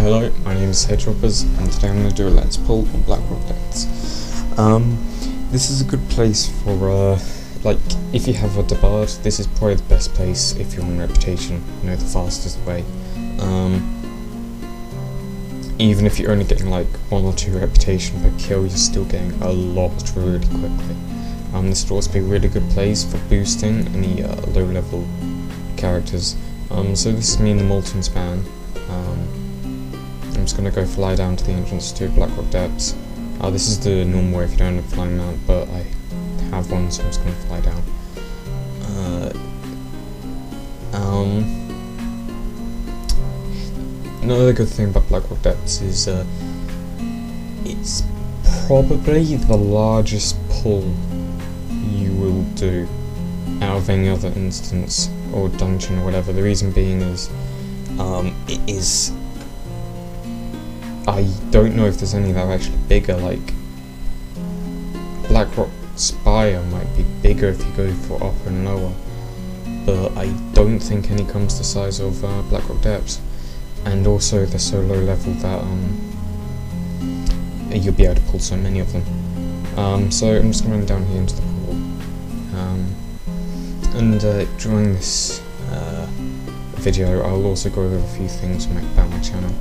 Hello, my name is Hedgehoppers, and today I'm going to do a Let's Pull on WoW-Lets. This is a good place for, like, if you have a debard, this is probably the best place if you're on reputation, the fastest way. Even if you're only getting like 1 or 2 reputation per kill, you're still getting a lot really quickly. This would also be a really good place for boosting any low level characters. So this is me in the Molten Span. I'm just going to go fly down to the entrance to Blackrock Depths. This is the normal way if you don't have a flying mount, but I have one, so I'm just going to fly down. Another good thing about Blackrock Depths is it's probably the largest pull you will do out of any other instance or dungeon or whatever. The reason being is it is, I don't know if there's any that are actually bigger. Like Blackrock Spire might be bigger if you go for upper and lower, but I don't think any comes the size of Blackrock Depths. And also they're so low level that you'll be able to pull so many of them. So I'm just going to run down here into the pool. During this video I'll also go over a few things about my channel.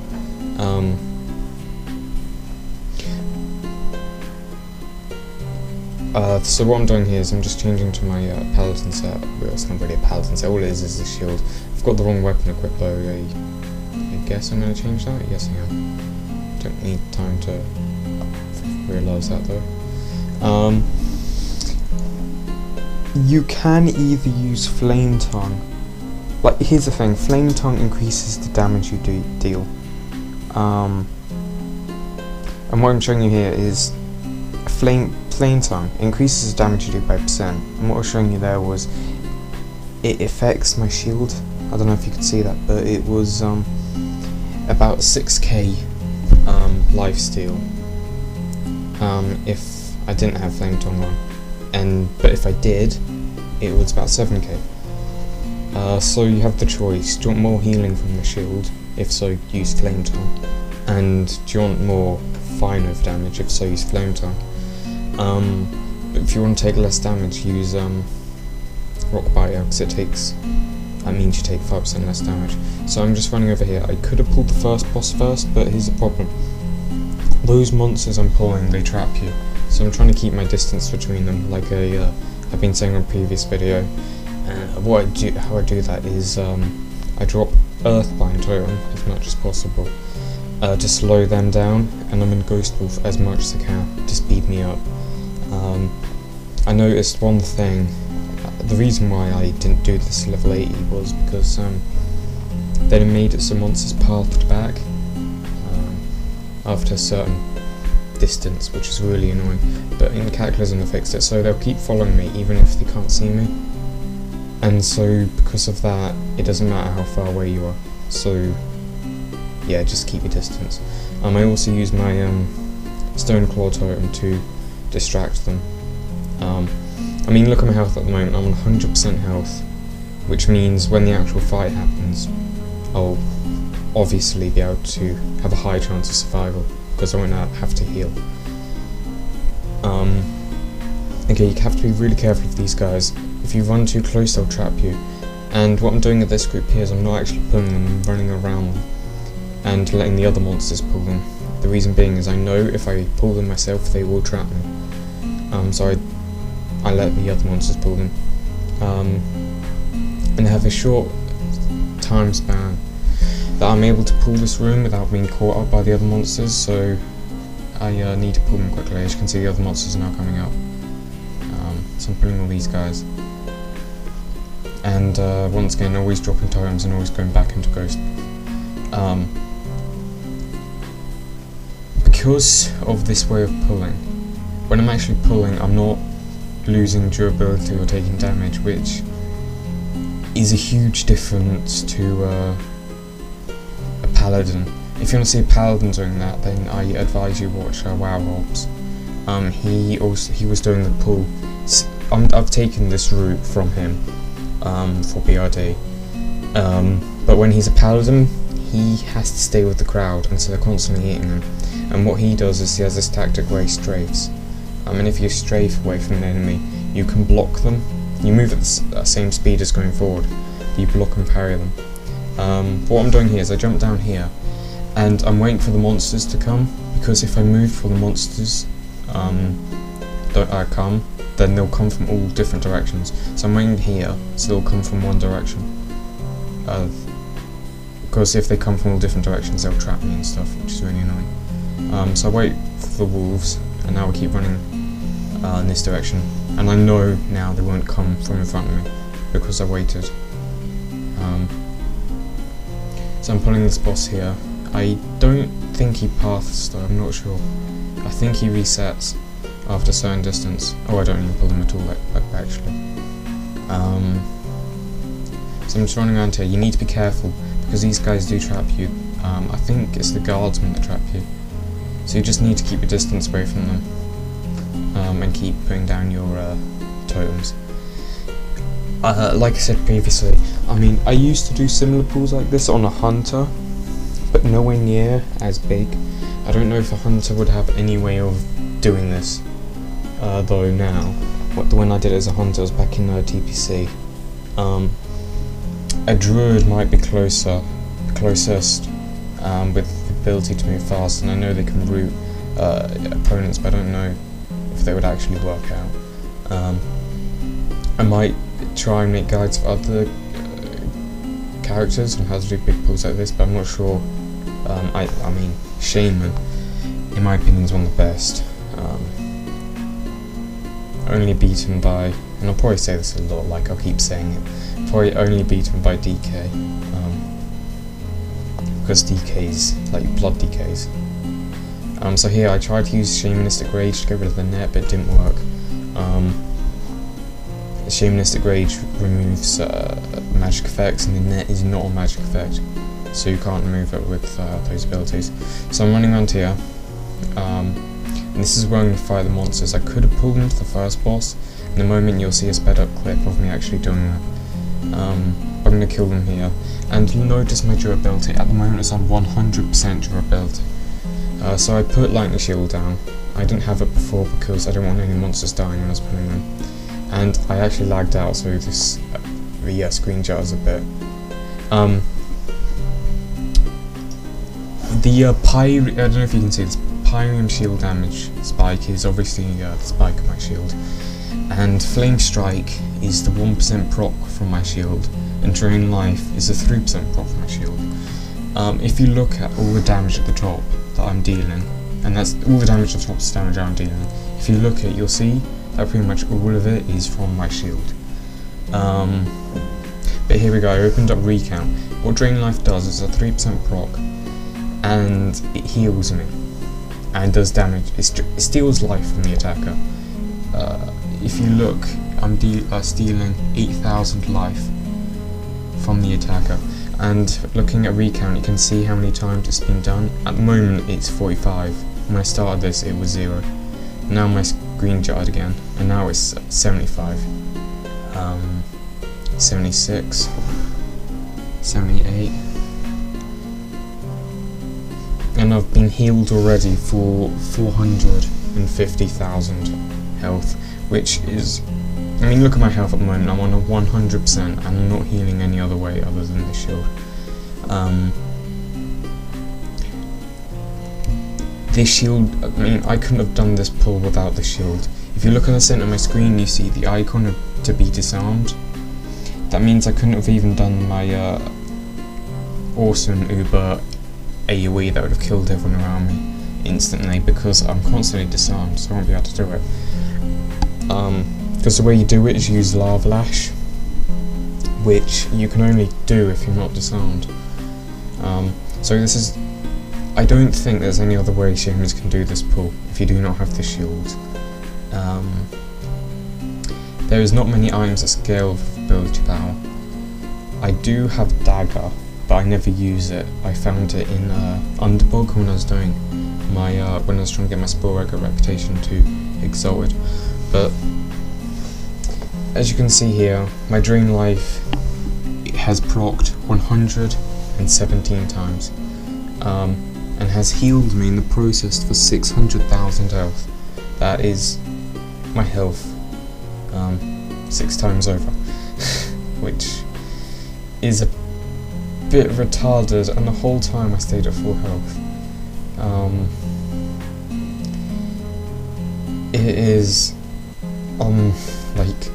So what I'm doing here is I'm just changing to my paladin set. Well, it's not really a paladin set, all it is a shield. I've got the wrong weapon equipped though. I guess I'm going to change that? Yes I am. Don't need time to realise that though. You can either use Flame Tongue. Like, here's the thing, Flame Tongue increases the damage you deal. And what I'm showing you here is Flame Tongue increases the damage you do by percent. And what I was showing you there was it affects my shield. I don't know if you could see that, but it was about 6k lifesteal if I didn't have Flame Tongue on, but if I did, it was about 7k. So you have the choice: do you want more healing from the shield? If so, use Flame Tongue. And do you want more fire nova damage? If so, use Flame Tongue. But if you want to take less damage, use Rock Biter, because that means you take 5% less damage. So I'm just running over here. I could have pulled the first boss first, but here's the problem. Those monsters I'm pulling, they trap you. So I'm trying to keep my distance between them, like I've been saying on a previous video. And how I do that is I drop Earthbind Totem as much as possible to slow them down, and I'm in Ghost Wolf as much as I can to speed me up. I noticed one thing. The reason why I didn't do this level 80 was because they made it so monsters pathed back after a certain distance, which is really annoying. But in Cataclysm they fixed it, so they'll keep following me even if they can't see me. And so because of that, it doesn't matter how far away you are. So yeah, just keep your distance. I also use my Stone Claw Totem to distract them. I mean, look at my health at the moment. I'm on 100% health, which means when the actual fight happens, I'll obviously be able to have a high chance of survival, because I won't have to heal. Okay, you have to be really careful of these guys. If you run too close, they'll trap you. And what I'm doing at this group here is I'm not actually pulling them, I'm running around them and letting the other monsters pull them. The reason being is I know if I pull them myself, they will trap me. So I let the other monsters pull them. And I have a short time span that I'm able to pull this room without being caught up by the other monsters, so I need to pull them quickly. As you can see, the other monsters are now coming up. So I'm pulling all these guys. And once again, always dropping totems and always going back into Ghost. Because of this way of pulling, when I'm actually pulling, I'm not losing durability or taking damage, which is a huge difference to a paladin. If you want to see a paladin doing that, then I advise you watch WoW-Lets. He was doing the pull. I've taken this route from him for BRD, but when he's a paladin, he has to stay with the crowd, and so they're constantly eating him. And what he does is he has this tactic where he strafes. And if you strafe away from an enemy, you can block them. You move at the same speed as going forward. You block and parry them. What I'm doing here is I jump down here, and I'm waiting for the monsters to come, because if I move for the monsters don't come, then they'll come from all different directions. So I'm waiting here, so they'll come from one direction. Because if they come from all different directions, they'll trap me and stuff, which is really annoying. So I wait for the wolves, and now we keep running in this direction. And I know now they won't come from in front of me, because I waited. So I'm pulling this boss here. I don't think he paths though, I'm not sure. I think he resets after a certain distance. Oh, I don't even pull him at all, actually. So I'm just running around here. You need to be careful, because these guys do trap you. I think it's the guardsmen that trap you. So you just need to keep your distance away from them. And keep putting down your totems. Like I said previously, I used to do similar pulls like this on a hunter, but nowhere near as big. I don't know if a hunter would have any way of doing this, though now. When I did it as a hunter, it was back in TPC. A druid might be closest, with the ability to move fast, and I know they can root opponents, but I don't know if they would actually work out. I might try and make guides for other characters on how to do big pulls like this, but I'm not sure. Shaman, in my opinion, is one of the best. Only beaten by, and I'll probably say this a lot, like I'll keep saying it, probably only beaten by DK, because DKs, like blood DKs. So here I tried to use Shamanistic Rage to get rid of the net, but it didn't work. Shamanistic Rage removes magic effects, and the net is not a magic effect, so you can't remove it with those abilities. So I'm running around here, and this is where I'm going to fight the monsters. I could have pulled into the first boss. In a moment you'll see a sped up clip of me actually doing that. I'm going to kill them here, and you'll notice my durability. At the moment it's on 100% durability. So I put lightning shield down. I didn't have it before because I didn't want any monsters dying when I was putting them. And I actually lagged out, so this the screen jitters a bit. I don't know if you can see this. Pyrium shield damage spike is obviously the spike of my shield, and Flame Strike is the 1% proc from my shield, and Drain Life is the 3% proc from my shield. If you look at all the damage at the top that I'm dealing, and that's all the damage at the top is damage I'm dealing, if you look at it, you'll see that pretty much all of it is from my shield. But here we go, I opened up Recount. What Drain Life does is a 3% proc, and it heals me, and does damage. It steals life from the attacker. If you look, I'm stealing 8,000 life from the attacker. And looking at Recount, you can see how many times it's been done. At the moment it's 45. When I started this it was 0. Now my screen jutted again, and now it's 75. 76. 78. And I've been healed already for 450,000 health, which is, look at my health at the moment. I'm on a 100%, and I'm not healing any other way other than the shield. This shield, I couldn't have done this pull without the shield. If you look at the center of my screen, you see the icon to be disarmed. That means I couldn't have even done my awesome Uber AoE that would have killed everyone around me instantly, because I'm constantly disarmed, so I won't be able to do it. Because the way you do it is you use Lava Lash, which you can only do if you're not disarmed. So this is, I don't think there's any other way Shamans can do this pull if you do not have the shield. There is not many items that scale with ability power. I do have Dagger, but I never use it. I found it in Underbog when I was doing my when I was trying to get my Sporega reputation to Exalted. But as you can see here, my Drain Life has procced 100 and 17 times, and has healed me in the process for 600,000 health. That is my health 6 times over, which is a bit retarded, and the whole time I stayed at full health. It is like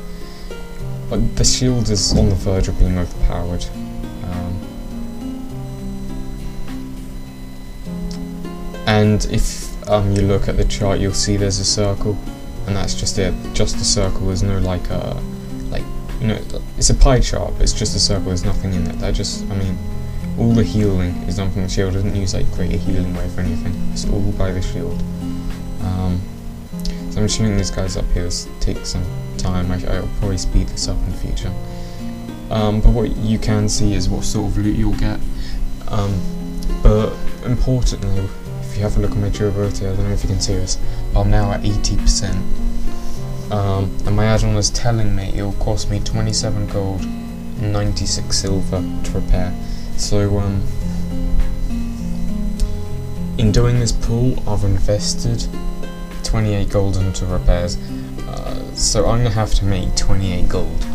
the shield is on the verge of being overpowered. And if you look at the chart, you'll see there's a circle, and that's just it. Just a circle. There's no like it's a pie chart, but it's just a circle. There's nothing in it. All the healing is done from the shield. It doesn't use like greater healing wave or anything. It's all by the shield. So I'm shooting these guys up here. This takes some time. I'll probably speed this up in the future. But what you can see is what sort of loot you'll get. But importantly, if you have a look at my durability, I don't know if you can see this, but I'm now at 80%. And my add-on is telling me it'll cost me 27 gold and 96 silver to repair. So in doing this pull, I've invested 28 gold into repairs. So I'm gonna have to make 28 gold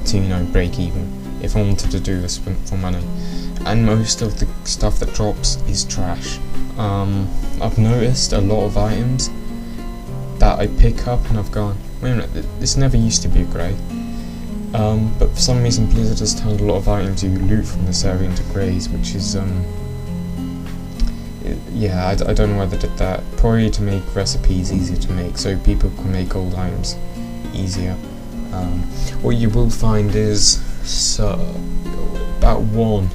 to break even if I wanted to do this for money. And most of the stuff that drops is trash. I've noticed a lot of items that I pick up and I've gone, wait a minute, this never used to be grey. But for some reason Blizzard has turned a lot of items you loot from this area into greys, which is I don't know why they did that. Probably to make recipes easier to make, so people can make gold items easier. What you will find is about one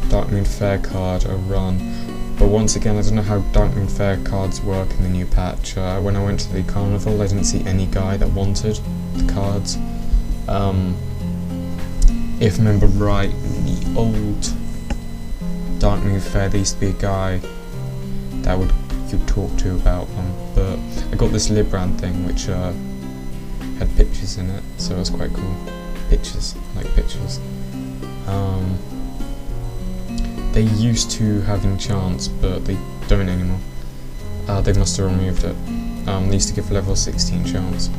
Dark Moon Fair card a run, but once again I don't know how Dark Moon Fair cards work in the new patch. When I went to the carnival, I didn't see any guy that wanted the cards. If I remember right, in the old Dark Moon Fair there used to be a guy that you'd talk to about them, but I got this Librand thing which had pictures in it, so it was quite cool. Pictures, like pictures. They used to have enchants, but they don't anymore. They must have removed it. They used to give level 16 chance.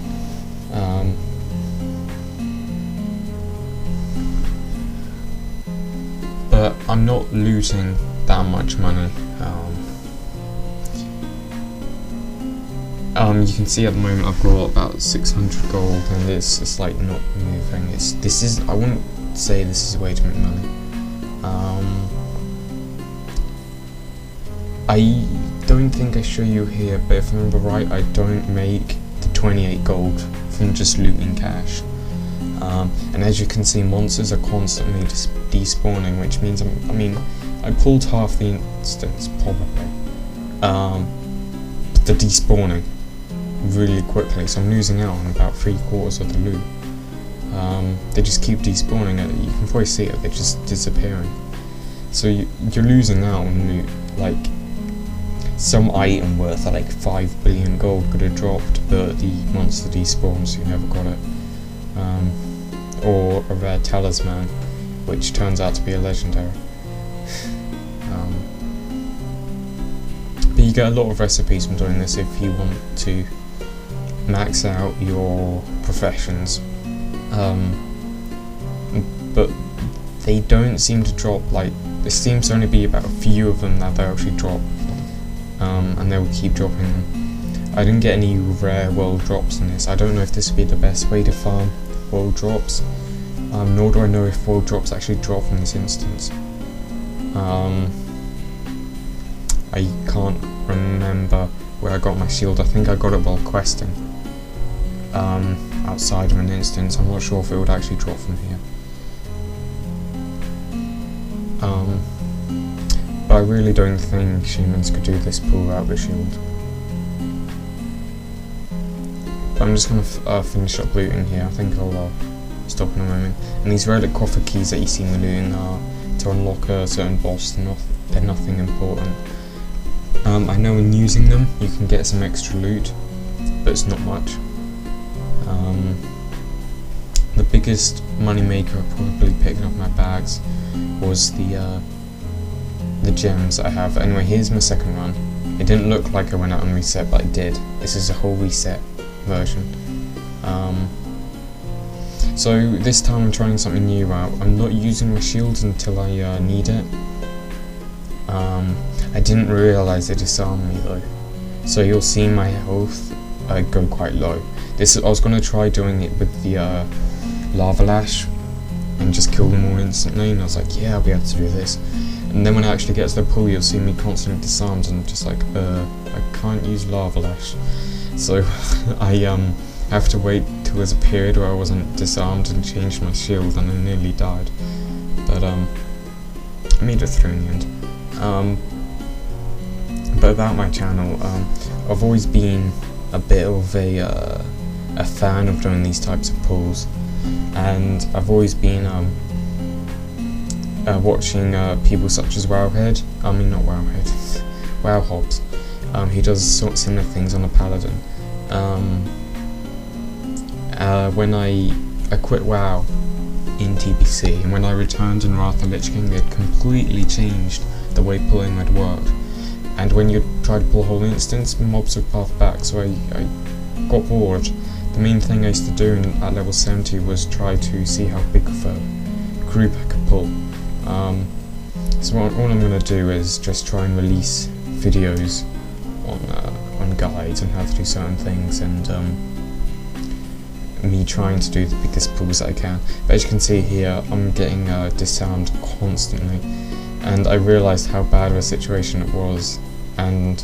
But I'm not looting that much money. You can see at the moment I've got about 600 gold, and it's like not moving. I wouldn't say this is a way to make money. I don't think I show you here, but if I remember right, I don't make the 28 gold from just looting cash. And as you can see, monsters are constantly just despawning, which means I pulled half the instance probably. But they're despawning really quickly, so I'm losing out on about 3/4 of the loot. They just keep despawning it. You can probably see it. They're just disappearing. So you're losing out on loot. Like some item worth like 5 billion gold could have dropped, but the monster despawns, so you never got it. Or a rare talisman, which turns out to be a legendary. But you get a lot of recipes from doing this if you want to max out your professions. But they don't seem to drop, like, there seems to only be about a few of them that they actually drop. And they will keep dropping them. I didn't get any rare world drops in this. I don't know if this would be the best way to farm world drops, nor do I know if world drops actually drop in this instance. I can't remember where I got my shield. I think I got it while questing outside of an instance. I'm not sure if it would actually drop from here. But I really don't think humans could do this pull without the shield. But I'm just going to finish up looting here. I think I'll stop in a moment. And these relic coffer keys that you see in the looting are to unlock a certain boss. They're nothing important. I know in using them you can get some extra loot, but it's not much. the biggest money maker probably picking up my bags was the gems I have. Anyway, here's my second run. It didn't look like I went out and reset, but I did. This is a whole reset version. So this time I'm trying something new out. I'm not using my shield until I need it. I didn't realise it disarmed me though. So you'll see my health go quite low. I was going to try doing it with the lava lash and just kill them all instantly, and I was like, yeah, I'll be able to do this. And then when I actually get to the pool, you'll see me constantly disarmed, and I'm just like, I can't use lava lash. So I have to wait till there's a period where I wasn't disarmed and changed my shield, and I nearly died. But I made it through in the end. But about my channel, I've always been a bit of a fan of doing these types of pulls, and I've always been watching people such as WoWhead, not WoWhead, WoWHobs. He does similar things on a paladin. When I quit WoW in TBC, and when I returned in Wrath of the Lich King, they'd completely changed the way pulling had worked. And when you try to pull a whole instance, mobs would path back, so I got bored. The main thing I used to do at level 70 was try to see how big of a group I could pull. So all I'm going to do is just try and release videos on guides and how to do certain things, and me trying to do the biggest pulls that I can. But as you can see here, I'm getting disarmed constantly, and I realised how bad of a situation it was, and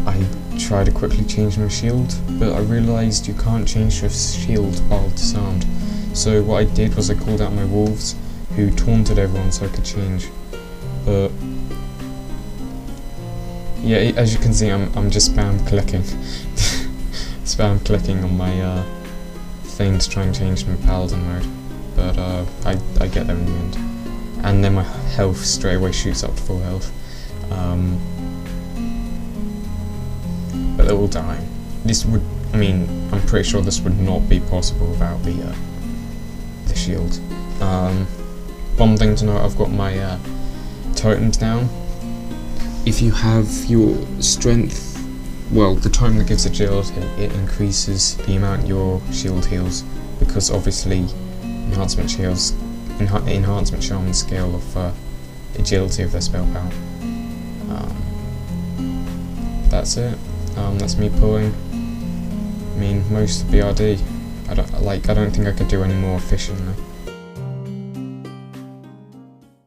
I tried to quickly change my shield, but I realised you can't change your shield while disarmed. So what I did was I called out my wolves, who taunted everyone so I could change. But yeah, as you can see, I'm just spam clicking, spam clicking on my thing to try and change my paladin mode. But I get there in the end, and then my health straight away shoots up to full health. But they're all dying. This would, I'm pretty sure this would not be possible without the shield. One thing to note, I've got my totems down. If you have your strength, well, the totem that gives agility, it increases the amount your shield heals, because obviously enhancement shields show on the scale of agility of their spell power. That's it. That's me pulling. Most of BRD. I don't think I could do any more efficiently.